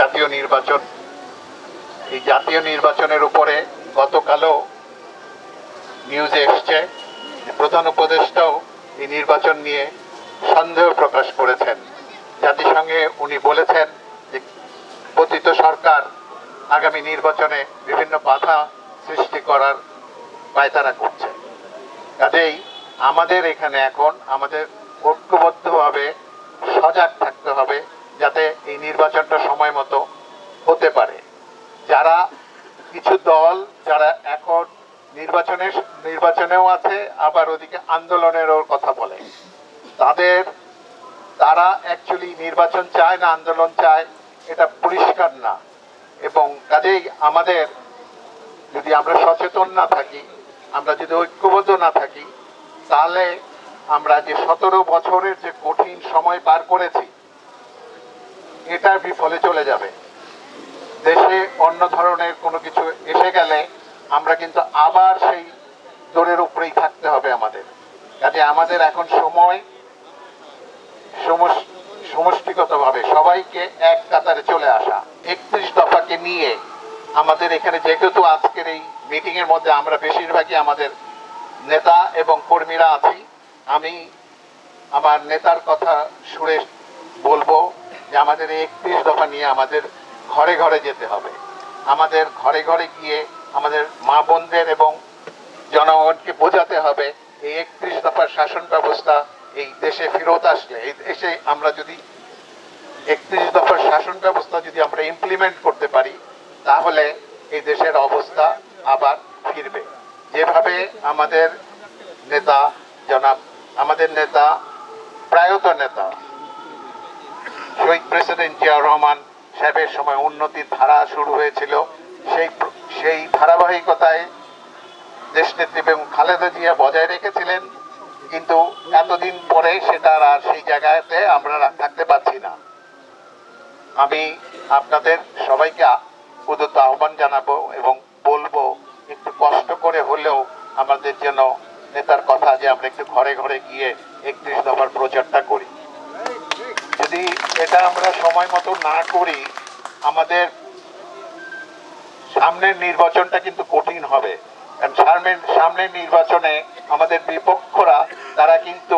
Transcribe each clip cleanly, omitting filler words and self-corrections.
জাতীয় নির্বাচন, এই জাতীয় নির্বাচনের উপরে গতকালও নিউজে এসছে প্রধান উপদেষ্টাও এই নির্বাচন নিয়ে সন্দেহ প্রকাশ করেছেন। জাতিসংঘে উনি বলেছেন যে পতিত সরকার আগামী নির্বাচনে বিভিন্ন বাধা সৃষ্টি করার পায়তারা করছে। কাজেই আমাদের এখানে এখন আমাদের ঐক্যবদ্ধভাবে সজাগ থাকতে হবে যাতে এই নির্বাচনটা সময় মতো হতে পারে। যারা কিছু দল যারা এখন নির্বাচনেও আছে আবার ওদিকে আন্দোলনেরও কথা বলে, তারা অ্যাকচুয়ালি নির্বাচন চায় না আন্দোলন চায় এটা পরিষ্কার না। এবং কাজেই আমাদের যদি আমরা সচেতন না থাকি, আমরা যদি ঐক্যবদ্ধ না থাকি, তাহলে আমরা যে 17 বছরের যে কঠিন সময় পার করেছি এটার বিফলে চলে যাবে। দেশে অন্য ধরনের কোনো কিছু এসে গেলে আমরা কিন্তু আবার সেই দৌড়ের উপরেই থাকতে হবে আমাদের। কাজে আমাদের এখন সময় সমষ্টিগতভাবে সবাইকে এক কাতারে চলে আসা। 31 দফাকে নিয়ে আমাদের এখানে যেহেতু আজকের এই মিটিং এর মধ্যে আমরা বেশিরভাগই আমাদের নেতা এবং কর্মীরা আছি, আমি আমার নেতার কথা সুরে বলবো যে আমাদের এই 31 দফা নিয়ে আমাদের ঘরে ঘরে যেতে হবে। আমাদের ঘরে ঘরে গিয়ে আমাদের মা বোনদের এবং জনগণকে বোঝাতে হবে এই 31 দফার শাসন ব্যবস্থা এই দেশে ফেরত আসলে, এই দেশে আমরা যদি 31 দফার শাসন ব্যবস্থা যদি আমরা ইমপ্লিমেন্ট করতে পারি তাহলে এই দেশের অবস্থা আবার ফিরবে। যেভাবে আমাদের নেতা প্রয়াত নেতা শহীদ প্রেসিডেন্ট জিয়াউর রহমান সাহেবের সময় উন্নতির ধারা শুরু হয়েছিল, সেই ধারাবাহিকতায় দেশনেত্রী এবং খালেদা জিয়া বজায় রেখেছিলেন, কিন্তু এতদিন পরে সেটা আর সেই জায়গাতে আমরা থাকতে পারছি না। আমি আপনাদের সবাইকে উদ্যত আহ্বান জানাবো এবং বলবো একটু কষ্ট করে হলেও আমাদের যেন নেতার কথা যে আমরা একটু ঘরে ঘরে গিয়ে 31 দফার প্রচারটা করি। যদি এটা আমরা সময় মতো না করি আমাদের সামনের নির্বাচনটা কিন্তু কঠিন হবে। সামনের নির্বাচনে আমাদের বিপক্ষরা তারা কিন্তু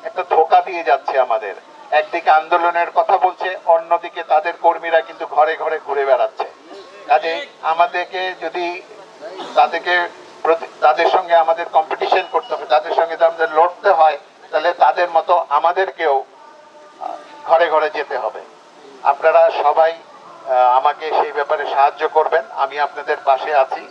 একটা ধোঁকা দিয়ে যাচ্ছে আমাদের। একদিকে আন্দোলনের কথা বলছে, অন্যদিকে তাদের কর্মীরা কিন্তু ঘরে ঘরে ঘুরে বেড়াচ্ছে। কাজে আমাদেরকে যদি তাদের সঙ্গে আমাদের কম্পিটিশন করতে হবে, তাদের সঙ্গে আমাদের লড়তে হয়, তাহলে তাদের মতো আমাদেরকেও ঘরে ঘরে যেতে হবে। আপনারা সবাই আমাকে সেই ব্যাপারে সাহায্য করবেন, আমি আপনাদের পাশে আছি।